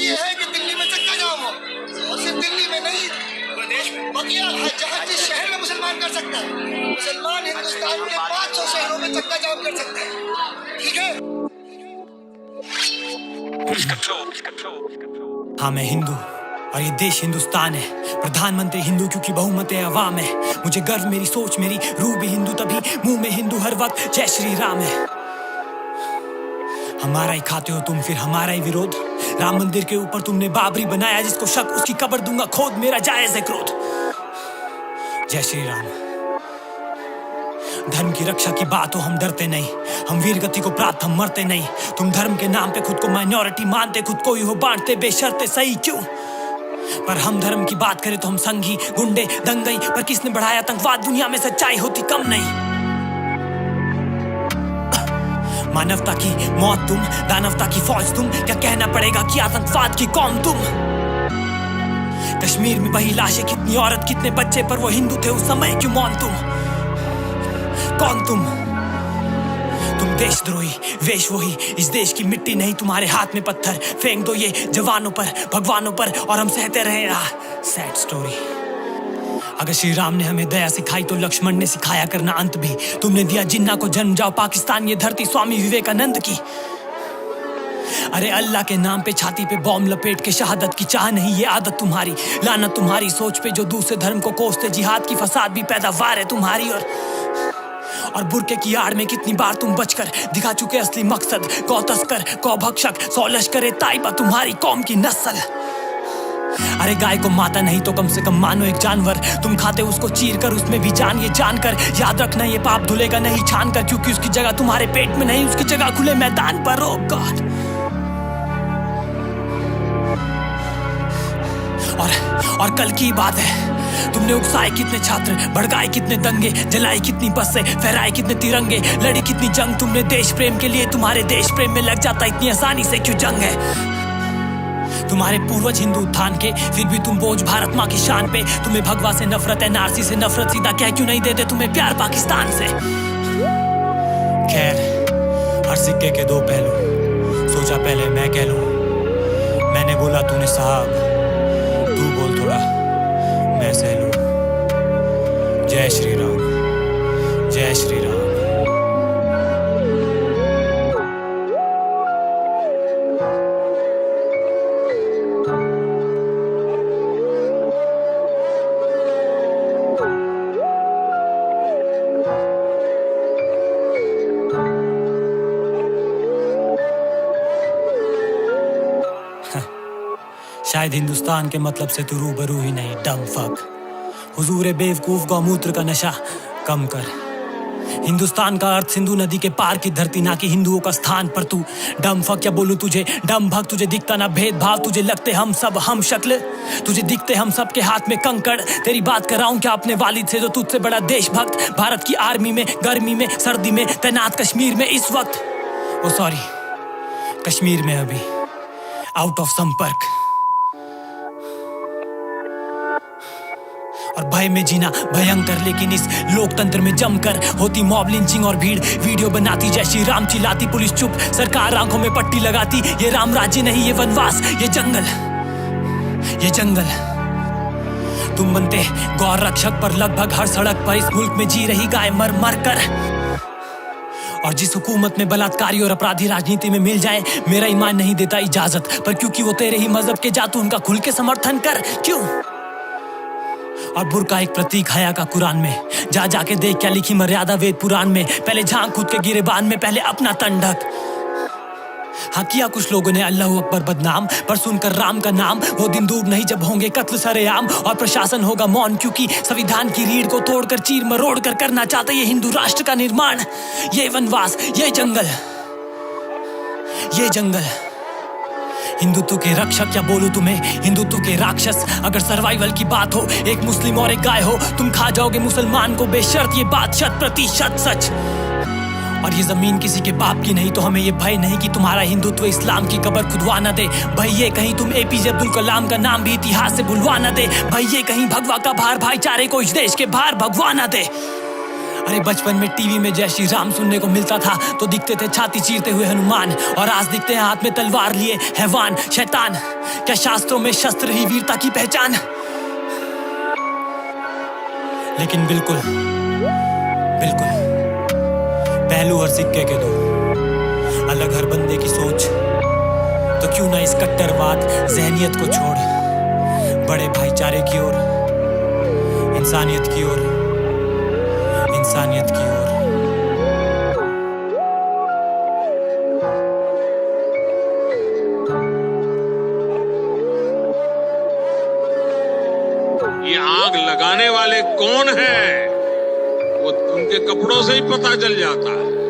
ये है कि दिल्ली में चक्का जाम हो, और सिर्फ दिल्ली में नहीं प्रदेश में, बकिया जहाँ जिस शहर में मुसलमान कर सकता है, मुसलमान हिंदुस्तान के 500 शहरों में चक्का जाम कर सकते हैं। ठीक है। हाँ, मैं हिंदू और ये देश हिंदुस्तान है। प्रधानमंत्री हिंदू क्योंकि बहुमत अवाम है। मुझे गर्व मेरी सोच मेरी रूह भी हिंदू, तभी मुंह में हिंदू हर वक्त जय श्री राम है। हमारा ही खाते हो तुम, फिर हमारा ही विरोध। राम मंदिर के ऊपर तुमने बाबरी बनाया, जिसको शक उसकी कब्र दूंगा खोद, मेरा जायज है क्रोध। जय श्री राम। धर्म की रक्षा की बात हो हम डरते नहीं, हम वीर गति को प्राप्त हम मरते नहीं। तुम धर्म के नाम पे खुद को माइनॉरिटी मानते, खुद को ही हो बांटते बेशर्ते, सही क्यों? पर हम धर्म की बात करें तो हम संघी गुंडे दंगई, पर किसने बढ़ाया आतंकवाद? दुनिया में सच्चाई होती कम नहीं। मानवता की मौत तुम, दानवता की फौज तुम, क्या कहना पड़ेगा कि आतंकवाद की कौम तुम। कश्मीर में वही लाशें, कितनी औरत कितने बच्चे, पर वो हिंदू थे उस समय, क्यों मौन तुम? कौन तुम देशद्रोही वेश वही। इस देश की मिट्टी नहीं, तुम्हारे हाथ में पत्थर फेंक दो ये जवानों पर भगवानों पर, और हम सहते रहे। Sad story. अगर श्री राम ने हमें दया सिखाई तो लक्ष्मण ने सिखाया करना अंत भी। तुमने दिया जिन्ना को जन्म, जाओ पाकिस्तान ये धरती स्वामी विवेकानंद की। अरे अल्लाह के नाम पे छाती पे बॉम्ब लपेट के शहादत की चाह नहीं, ये आदत तुम्हारी। लानत तुम्हारी सोच पे जो दूसरे धर्म को कोसते, जिहाद की फसाद भी पैदावार है तुम्हारी। और बुरके की आड़ में कितनी बार तुम बचकर दिखा चुके असली मकसद। गौ तस्कर गौ भक्षक 100 लश्कर ताइबा तुम्हारी कौम की नस्ल। अरे गाय को माता नहीं तो कम से कम मानो एक जानवर, तुम खाते उसको चीर कर उसमें भी जान। ये जानकर याद रखना ये पाप धुलेगा नहीं छान कर, क्योंकि उसकी जगह तुम्हारे पेट में नहीं, उसकी जगह खुले मैदान पर। ओ गॉड। और कल की बात है, तुमने उकसाए कितने छात्र, भड़काए कितने दंगे, जलाए कितनी बसें, फहराए कितने तिरंगे, लड़ी कितनी जंग तुमने देश प्रेम के लिए। तुम्हारे देश प्रेम में लग जाता इतनी आसानी से क्यों जंग है? तुम्हारे पूर्वज हिंदू उत्थान के, फिर भी तुम बोझ भारत माँ की शान पे। तुम्हें भगवा से नफरत है, नारसी से नफरत, सीधा कह क्यों नहीं देते तुम्हें प्यार पाकिस्तान से? खैर, हर सिक्के के दो पहलू, सोचा पहले मैं कह लूं। मैंने बोला तूने साहब, तू बोल थोड़ा मैं सह लूं। जय श्री राम, जय श्री राम। शायद हिंदुस्तान के मतलब से तू रूबरू ही नहीं, डम फक। हुजूर बेवकूफ गौमूत्र का नशा कम कर। हिंदुस्तान का अर्थ सिंधु नदी के पार की धरती, ना कि हिंदुओं का स्थान पर तू डम फक। क्या बोलूं तुझे डम भक्त, तुझे दिखता ना भेदभाव, तुझे लगते हम सब हम शक्ल, तुझे दिखते हम सब के हाथ में कंकड़। तेरी बात कर रहा हूं क्या अपने वालिद से जो तुझसे बड़ा देशभक्त, भारत की आर्मी में गर्मी में सर्दी में तैनात, कश्मीर में इस वक्त, ओ सॉरी कश्मीर में अभी आउट ऑफ संपर्क। और भय में जीना भयंकर, लेकिन इस लोकतंत्र में जमकर होती मॉब लिंचिंग और भीड़ वीडियो बनाती, जय श्री राम चिल्लाती, पुलिस चुप, सरकार आंखों में पट्टी लगाती। ये राम राज्य नहीं, ये वनवास, ये जंगल, ये जंगल। तुम बनते गौ रक्षक, पर लगभग हर सड़क पर इस मुल्क में जी रही गाय मर मर कर। और जिस हुकूमत में बलात्कारी और अपराधी राजनीति में मिल जाए, मेरा ईमान नहीं देता इजाजत, पर क्योंकि वो तेरे ही मजहब के जातू, उनका खुल के समर्थन कर। क्यों? और बुर्का एक प्रतीक हया का कुरान में, जा जाके देख क्या लिखी मर्यादा वेद पुराण में। पहले झांक खुद के गिरेबान में, पहले अपना तन ढक। हाँ किया कुछ लोगों ने अल्लाह अकबर बदनाम, पर सुनकर राम का नाम वो दिन दूर नहीं जब होंगे कत्ल सरेआम, और प्रशासन होगा मौन, क्योंकि संविधान की रीढ़ को तोड़कर चीर मरोड़ कर करना चाहते ये हिंदू राष्ट्र का निर्माण। ये वनवास, ये जंगल, ये जंगल। हिंदुत्व के रक्षक या बोलूं तुम्हें हिंदुत्व के राक्षस। अगर सर्वाइवल की बात हो, एक मुस्लिम और एक गाय हो, तुम खा जाओगे मुसलमान को बेशर्त, ये बात 100% सच। और ये जमीन किसी के बाप की नहीं, तो हमें ये भय नहीं कि तुम्हारा हिंदुत्व इस्लाम की कब्र खुदवा न दे। भाई ये कहीं तुम एपीजे अब्दुल कलाम का नाम भी इतिहास से भुलवा न दे। भाई ये कहीं भगवा का भार भाईचारे को इस देश के बाहर भगवा न दे। अरे बचपन में टीवी में जय श्री राम सुनने को मिलता था तो दिखते थे छाती चीरते हुए हनुमान, और आज दिखते हैं हाथ में तलवार लिए हैवान शैतान। क्या शास्त्रों में शस्त्र ही वीरता की पहचान? लेकिन बिल्कुल बिल्कुल पहलू हर सिक्के के दो, अलग हर बंदे की सोच। तो क्यों ना इस कट्टरवाद जहनियत को छोड़ बड़े भाईचारे की ओर, इंसानियत की ओर, इंसानियत की ओर। ये आग लगाने वाले कौन हैं? वो उनके कपड़ों से ही पता चल जाता है।